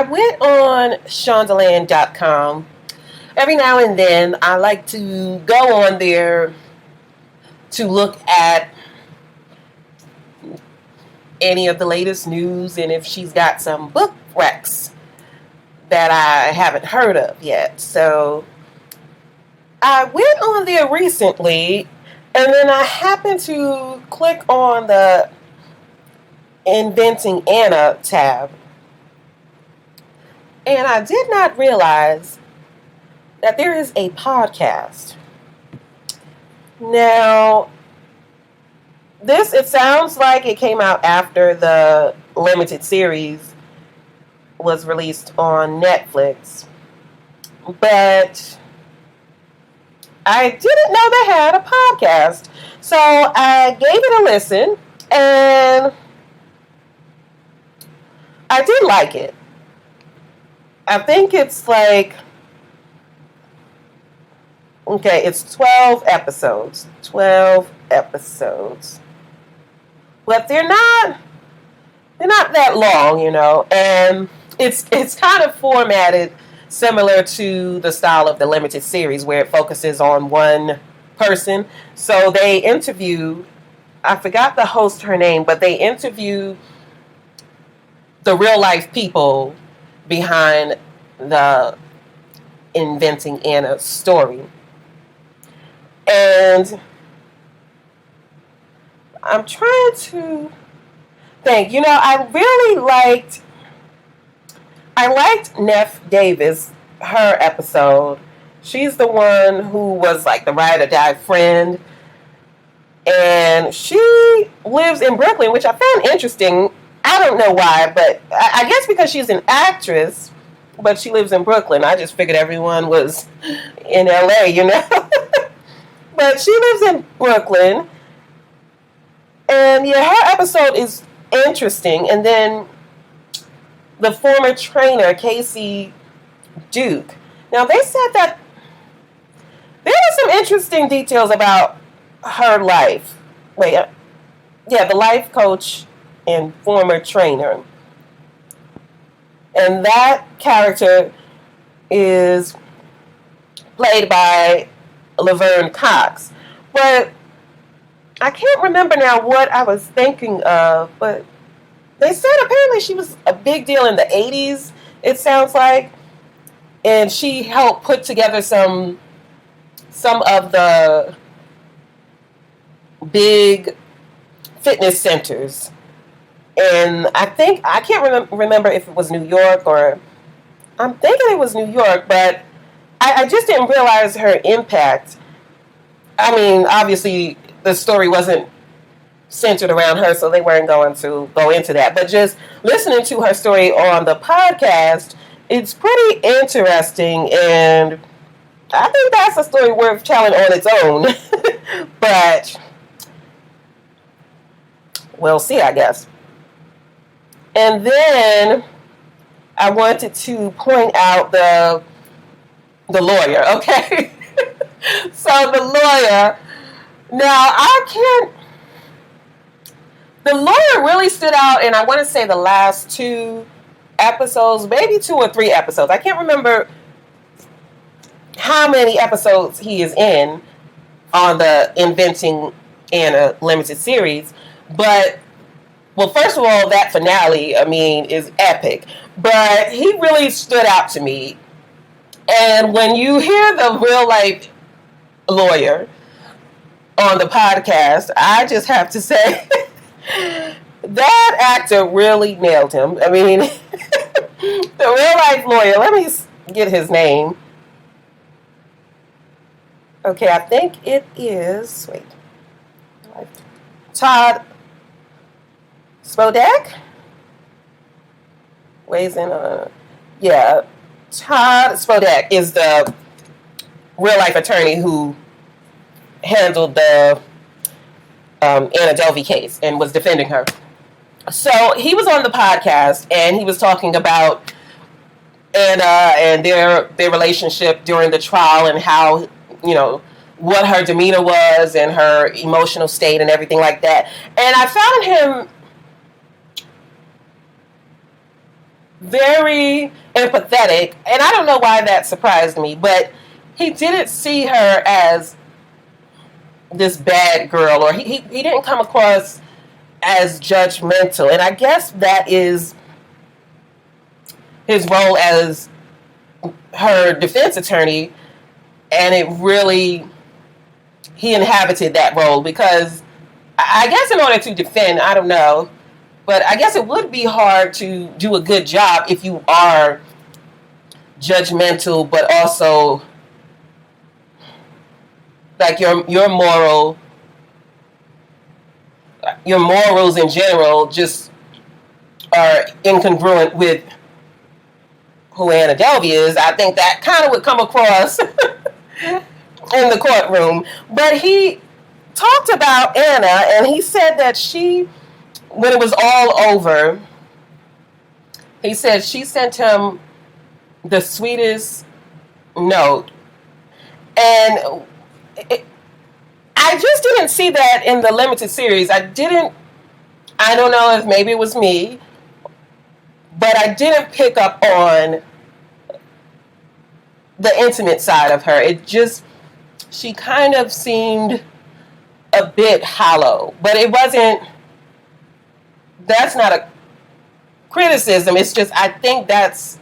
I went on Shondaland.com. Every now and then, I like to go on there to look at any of the latest news and if she's got some book recs that I haven't heard of yet. So I went on there recently, and then I happened to click on the Inventing Anna tab. And I did not realize that there is a podcast. Now, it sounds like it came out after the limited series was released on Netflix. But I didn't know they had a podcast. So I gave it a listen, and I did like it. I think it's like, okay, it's 12 episodes. 12 episodes. But they're not that long, and it's kind of formatted similar to the style of the limited series where it focuses on one person. So they interview, I forgot the host, her name, but they interview the real life people behind the Inventing Anna story. And I'm trying to think, I really liked Neff Davis, her episode. She's the one who was like the ride or die friend. And she lives in Brooklyn, which I found interesting. I don't know why, but I guess because she's an actress, but she lives in Brooklyn. I just figured everyone was in LA, But she lives in Brooklyn. And yeah, her episode is interesting. And then the former trainer, Casey Duke. Now, they said that there were some interesting details about her life. The life coach and former trainer. And that character is played by Laverne Cox. But I can't remember now what I was thinking of, but they said apparently she was a big deal in the 80s, it sounds like. And she helped put together some of the big fitness centers. And I can't remember if it was New York or, I'm thinking it was New York, but I just didn't realize her impact. I mean, obviously, the story wasn't centered around her, so they weren't going to go into that. But just listening to her story on the podcast, it's pretty interesting, and I think that's a story worth telling on its own. But we'll see, I guess. And then I wanted to point out the lawyer, okay? So the lawyer, the lawyer really stood out, and I want to say the last 2 episodes, maybe 2 or 3 episodes. I can't remember how many episodes he is in on the Inventing Anna limited series. But, well, first of all, that finale, is epic. But he really stood out to me. And when you hear the real life lawyer on the podcast, I just have to say that actor really nailed him. The real life lawyer, let me get his name. Okay, I think it is, Todd Spodak? Todd Spodak is the real life attorney who handled the Anna Delvey case and was defending her. So he was on the podcast, and he was talking about Anna and their relationship during the trial, and how, what her demeanor was and her emotional state and everything like that. And I found him very empathetic, and I don't know why that surprised me, but he didn't see her as this bad girl, or he didn't come across as judgmental, and I guess that is his role as her defense attorney, and it really, he inhabited that role, because I guess in order to defend, I don't know, but I guess it would be hard to do a good job if you are judgmental, but also like your morals in general just are incongruent with who Anna Delvey is. I think that kind of would come across in the courtroom. But he talked about Anna, and he said that she, when it was all over, he said she sent him the sweetest note. And I just didn't see that in the limited series. I don't know if maybe it was me, but I didn't pick up on the intimate side of her. She kind of seemed a bit hollow, but that's not a criticism. It's just, I think that's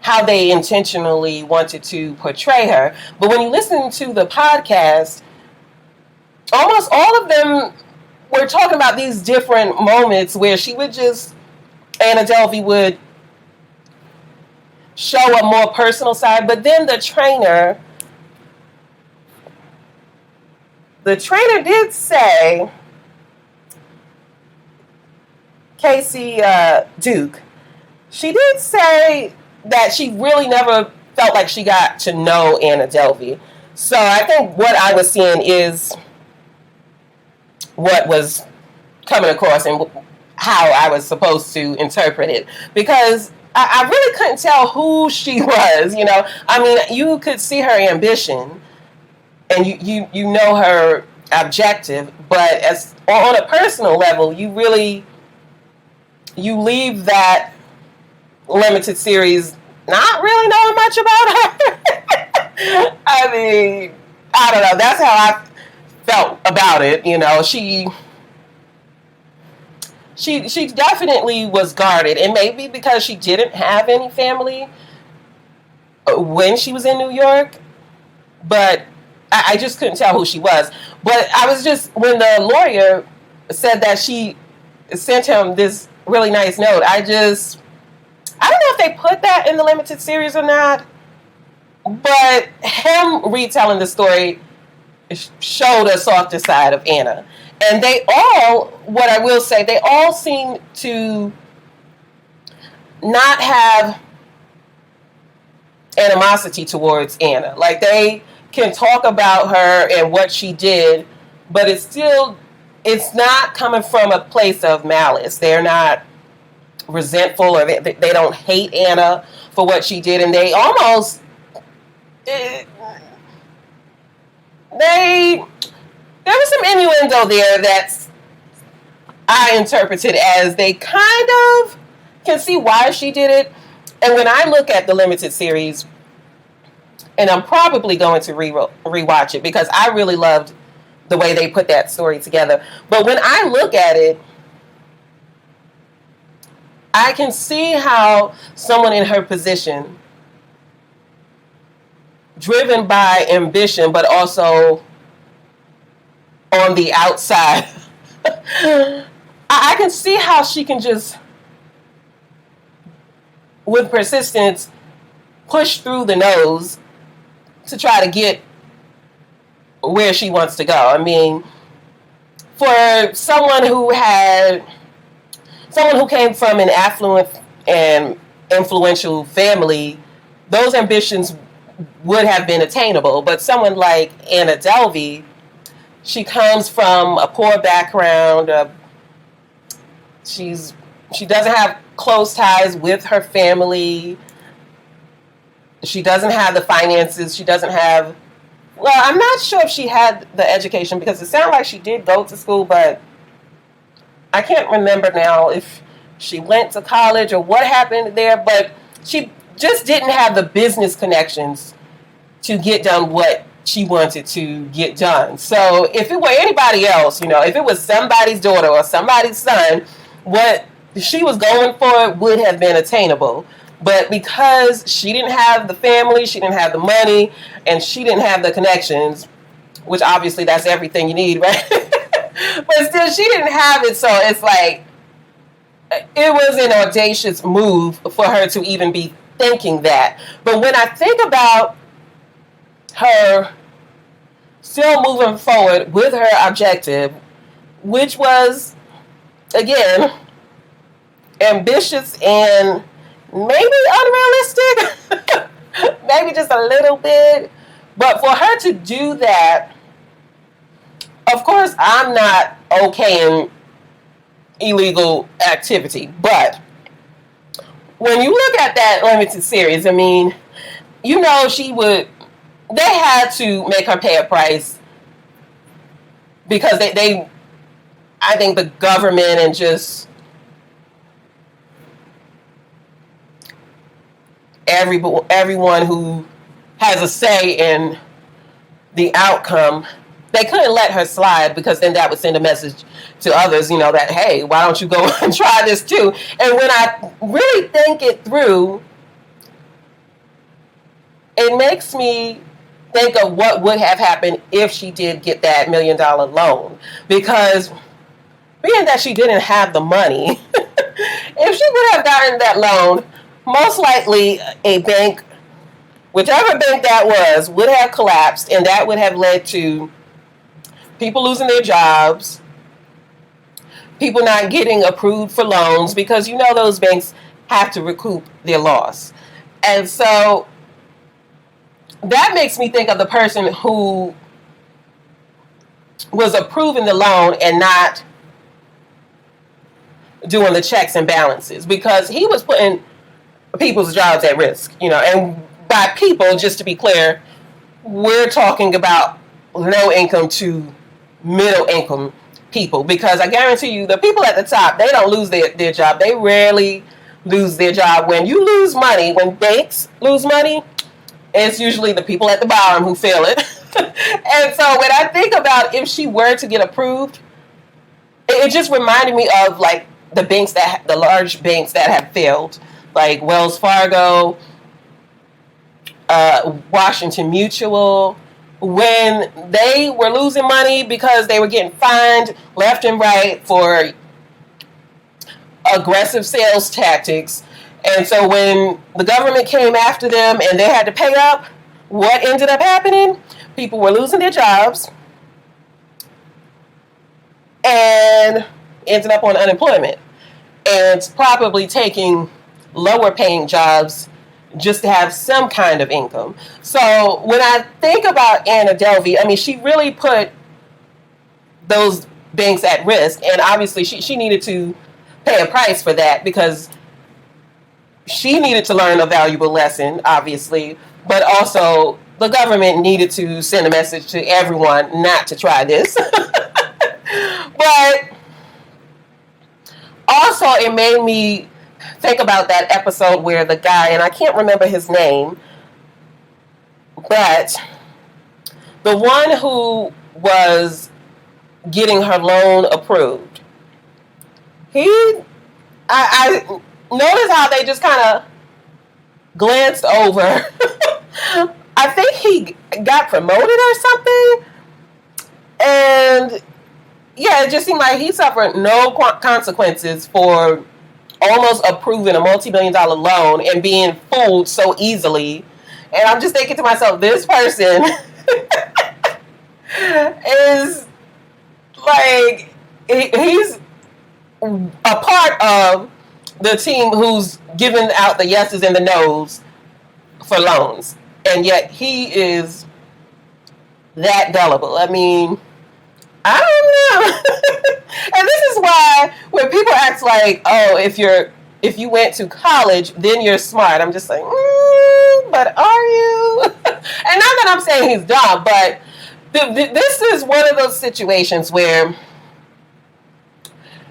how they intentionally wanted to portray her. But when you listen to the podcast, almost all of them were talking about these different moments where Anna Delvey would show a more personal side, but then the trainer did say, Casey Duke, she did say that she really never felt like she got to know Anna Delvey. So I think what I was seeing is what was coming across and how I was supposed to interpret it, because I really couldn't tell who she was. I mean, you could see her ambition, and you know her objective, but as on a personal level, you leave that limited series not really knowing much about her. I mean, I don't know. That's how I felt about it. She definitely was guarded, and maybe because she didn't have any family when she was in New York, but I just couldn't tell who she was. But I was just, when the lawyer said that she sent him this really nice note, I don't know if they put that in the limited series or not, but him retelling the story showed a softer side of Anna. And what I will say, they all seem to not have animosity towards Anna. Like, they can talk about her and what she did, but it's not coming from a place of malice. They're not resentful, or they don't hate Anna for what she did, and they almost there was some innuendo there that I interpreted as they kind of can see why she did it. And when I look at the limited series, and I'm probably going to rewatch it because I really loved the way they put that story together. But when I look at it, I can see how someone in her position, driven by ambition, but also on the outside, I can see how she can just, with persistence, push through the nose to try to get where she wants to go. I mean, for someone who came from an affluent and influential family, those ambitions would have been attainable. But someone like Anna Delvey, she comes from a poor background. She doesn't have close ties with her family. She doesn't have the finances. She doesn't have... Well, I'm not sure if she had the education, because it sounded like she did go to school, but I can't remember now if she went to college or what happened there, but she just didn't have the business connections to get done what she wanted to get done. So if it were anybody else, if it was somebody's daughter or somebody's son, what she was going for would have been attainable. But because she didn't have the family, she didn't have the money, and she didn't have the connections, which obviously that's everything you need, right? But still, she didn't have it, so it's like, it was an audacious move for her to even be thinking that. But when I think about her still moving forward with her objective, which was, again, ambitious and maybe unrealistic, maybe just a little bit, but for her to do that, of course, I'm not okaying illegal activity, but when you look at that limited series, I mean, they had to make her pay a price because they I think the government and just everyone who has a say in the outcome, they couldn't let her slide, because then that would send a message to others, that, hey, why don't you go and try this too? And when I really think it through, it makes me think of what would have happened if she did get that $1 million loan. Because being that she didn't have the money, if she would have gotten that loan, most likely a bank, whichever bank that was, would have collapsed, and that would have led to people losing their jobs, people not getting approved for loans, because those banks have to recoup their loss. And so that makes me think of the person who was approving the loan and not doing the checks and balances, because he was putting people's jobs at risk, and by people, just to be clear, we're talking about low income to middle income people, because I guarantee you the people at the top, they don't lose their job. They rarely lose their job. When you lose money, when banks lose money, it's usually the people at the bottom who feel it. And so when I think about if she were to get approved, it just reminded me of like the large banks that have failed, like Wells Fargo, Washington Mutual, when they were losing money because they were getting fined left and right for aggressive sales tactics. And so when the government came after them and they had to pay up, what ended up happening? People were losing their jobs and ended up on unemployment and probably taking lower paying jobs just to have some kind of income. So when I think about Anna Delvey, I mean, she really put those banks at risk, and obviously she needed to pay a price for that, because she needed to learn a valuable lesson, obviously, but also the government needed to send a message to everyone not to try this. But also it made me think about that episode where the guy, and I can't remember his name, but the one who getting her loan approved, I noticed how they just kind of glanced over. I think he got promoted or something, and yeah, it just seemed like he suffered no consequences for almost approving a multi-million-dollar loan and being fooled so easily. And I'm just thinking to myself, this person is like, he's a part of the team who's giving out the yeses and the nos for loans. And yet he is that gullible. I mean, I don't know. And this is why when people act like, oh, if you went to college, then you're smart. I'm just like, but are you? And not that I'm saying he's dumb, but this is one of those situations where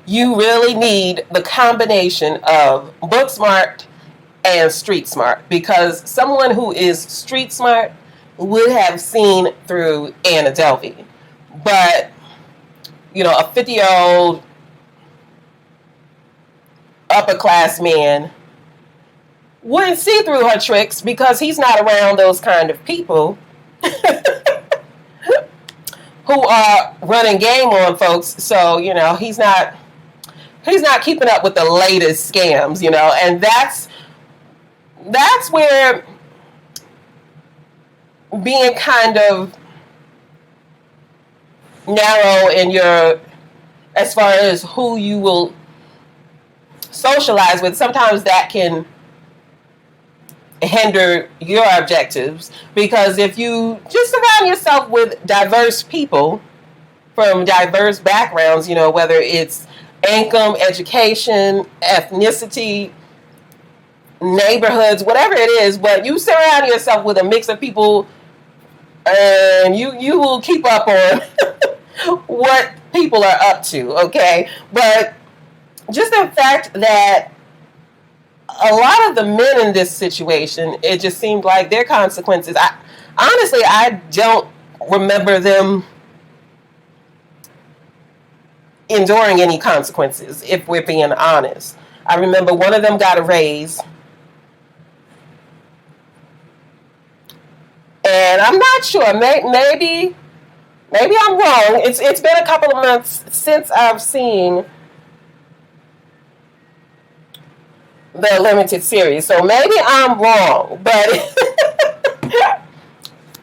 you really need the combination of book smart and street smart, because someone who is street smart would have seen through Anna Delvey. But, a 50-year-old upper class man wouldn't see through her tricks because he's not around those kind of people who are running game on folks. So, he's not keeping up with the latest scams, and that's where being kind of narrow in your, as far as who you will socialize with, sometimes that can hinder your objectives, because if you just surround yourself with diverse people from diverse backgrounds, whether it's income, education, ethnicity, neighborhoods, whatever it is, but you surround yourself with a mix of people, and you will keep up on what people are up to, okay? But just the fact that a lot of the men in this situation, it just seemed like their consequences, I don't remember them enduring any consequences, if we're being honest. I remember one of them got a raise, and I'm not sure, maybe I'm wrong. It's been a couple of months since I've seen the limited series, so maybe I'm wrong, but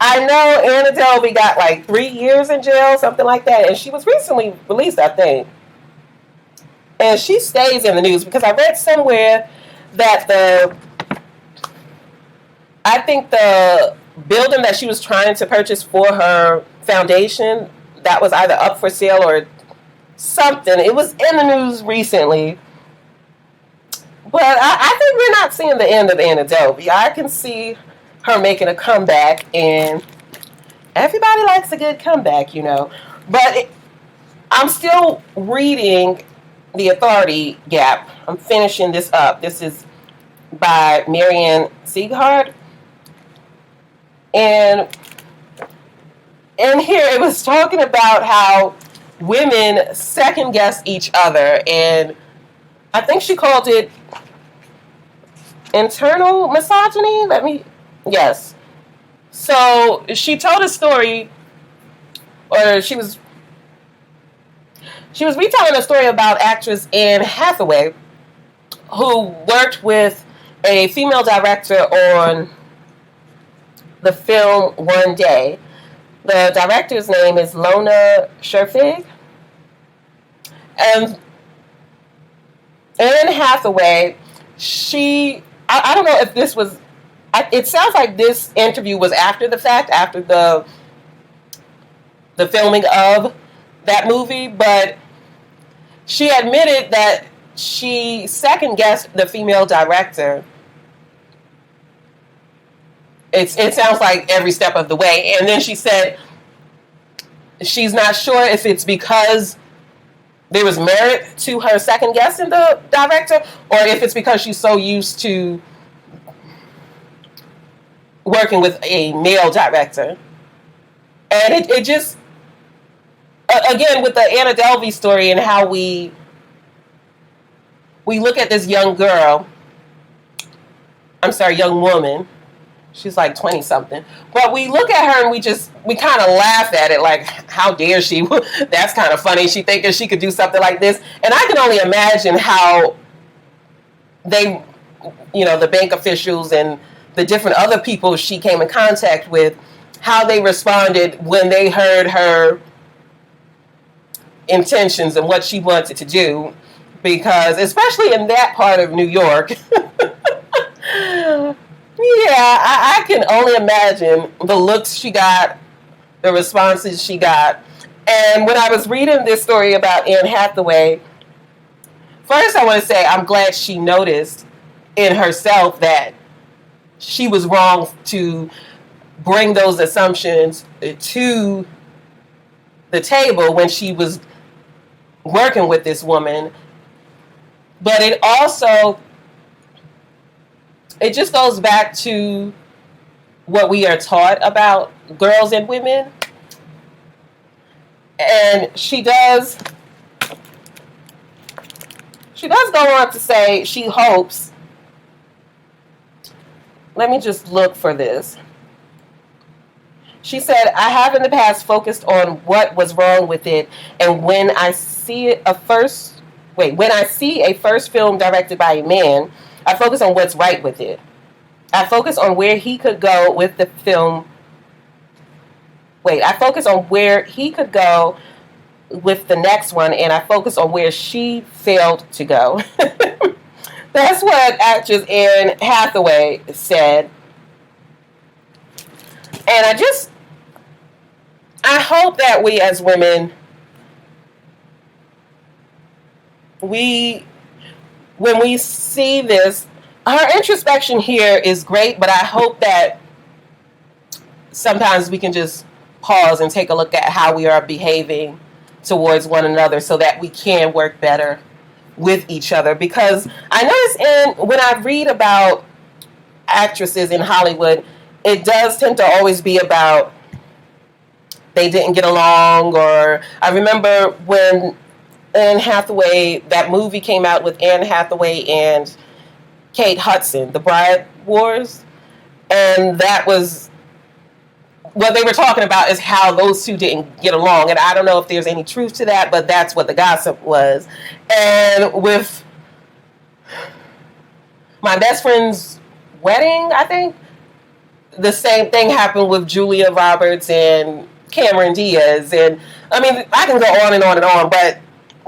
I know Anna Delvey got like 3 years in jail, something like that, and she was recently released, I think. And she stays in the news because I read somewhere that I think the building that she was trying to purchase for her foundation, that was either up for sale or something. It was in the news recently. But I think we're not seeing the end of Anna Delvey. I can see her making a comeback, and everybody likes a good comeback, But I'm still reading The Authority Gap. I'm finishing this up. This is by Marianne Sieghart. And in here it was talking about how women second guess each other, and I think she called it internal misogyny. Yes. So she told a story, or she was retelling a story about actress Anne Hathaway, who worked with a female director on the film One Day. The director's name is Lona Scherfig. And Anne Hathaway, I don't know if this was, it sounds like this interview was after the fact, after the filming of that movie, but she admitted that she second-guessed the female director. It sounds like every step of the way. And then she said she's not sure if it's because there was merit to her second guessing the director, or if it's because she's so used to working with a male director. And it just, again, with the Anna Delvey story and how we look at this young woman. She's like 20 something. But we look at her and we kind of laugh at it, like, how dare she? That's kind of funny. She thinking she could do something like this. And I can only imagine how they, the bank officials and the different other people she came in contact with, how they responded when they heard her intentions and what she wanted to do. Because especially in that part of New York, yeah, I can only imagine the looks she got, the responses she got. And when I was reading this story about Anne Hathaway, first I want to say I'm glad she noticed in herself that she was wrong to bring those assumptions to the table when she was working with this woman. But it just goes back to what we are taught about girls and women. And she does go on to say she hopes, let me just look for this. She said, I have in the past focused on what was wrong with it, and when I see a first film directed by a man, I focus on what's right with it. I focus on where he could go with the film. I focus on where he could go with the next one, and I focus on where she failed to go. That's what actress Anne Hathaway said. And I hope that we as women, when we see this, her introspection here is great, but I hope that sometimes we can just pause and take a look at how we are behaving towards one another so that we can work better with each other. Because I notice when I read about actresses in Hollywood, it does tend to always be about they didn't get along. Or I remember when Anne Hathaway, that movie came out with Anne Hathaway and Kate Hudson, The Bride Wars, and that was what they were talking about, is how those two didn't get along. And I don't know if there's any truth to that, but that's what the gossip was. And with My Best Friend's Wedding, I think, the same thing happened with Julia Roberts and Cameron Diaz. And I mean, I can go on and on and on, but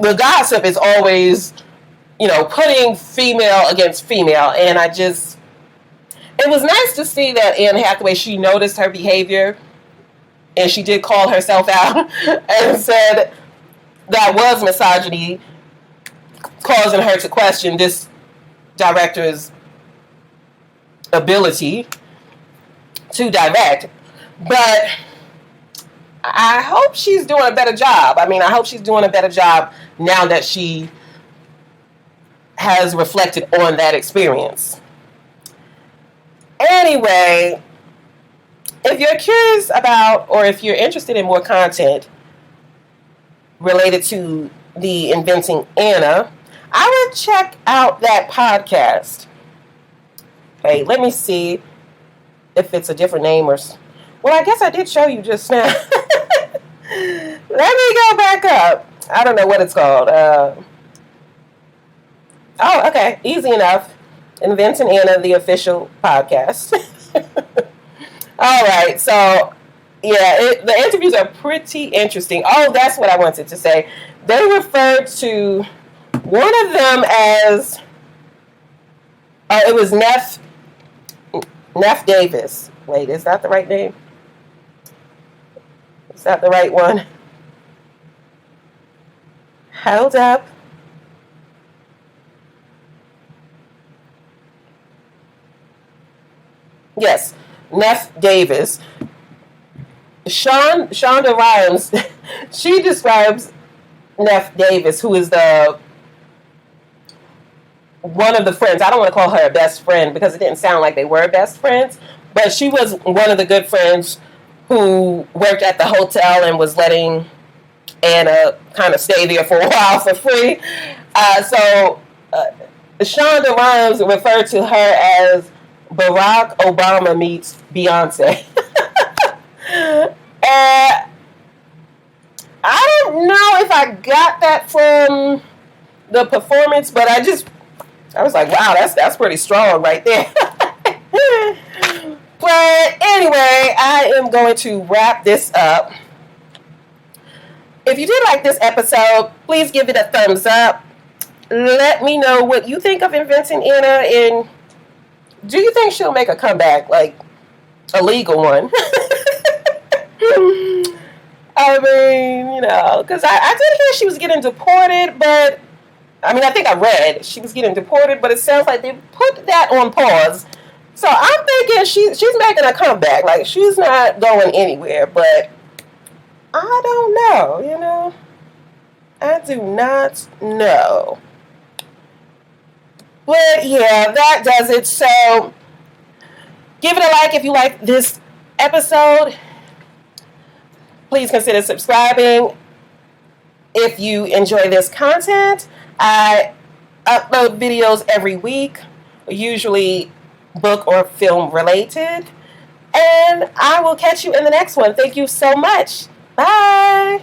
the gossip is always, putting female against female. And it was nice to see that Anne Hathaway, she noticed her behavior, and she did call herself out and said that was misogyny, causing her to question this director's ability to direct. But I hope she's doing a better job. I hope she's doing a better job now that she has reflected on that experience. Anyway, if you're curious about, or if you're interested in more content related to the Inventing Anna, I would check out that podcast. Okay, let me see if it's a different name or... Well, I guess I did show you just now. Let me go back up. I don't know what it's called. Okay. Easy enough. Inventing Anna, the official podcast. All right. So, the interviews are pretty interesting. Oh, that's what I wanted to say. They referred to one of them as... it was Neff Davis. Wait, is that the right name? Is that the right one? Hold up. Yes, Neff Davis. Shonda Rhimes, she describes Neff Davis, who is one of the friends. I don't want to call her a best friend because it didn't sound like they were best friends, but she was one of the good friends who worked at the hotel and was letting Anna kind of stay there for a while for free. So Shonda Rhimes referred to her as Barack Obama meets Beyonce. And I don't know if I got that from the performance, but I was like, wow, that's pretty strong right there. But anyway, I am going to wrap this up. If you did like this episode, please give it a thumbs up. Let me know what you think of Inventing Anna, and do you think she'll make a comeback, like a legal one? I mean, because I did hear she was getting deported, but I think I read she was getting deported, but it sounds like they put that on pause. So I'm thinking she's making a comeback. Like, she's not going anywhere, but I don't know, I do not know. But yeah, that does it. So give it a like if you like this episode. Please consider subscribing if you enjoy this content. I upload videos every week, usually book or film related. And I will catch you in the next one. Thank you so much. Bye.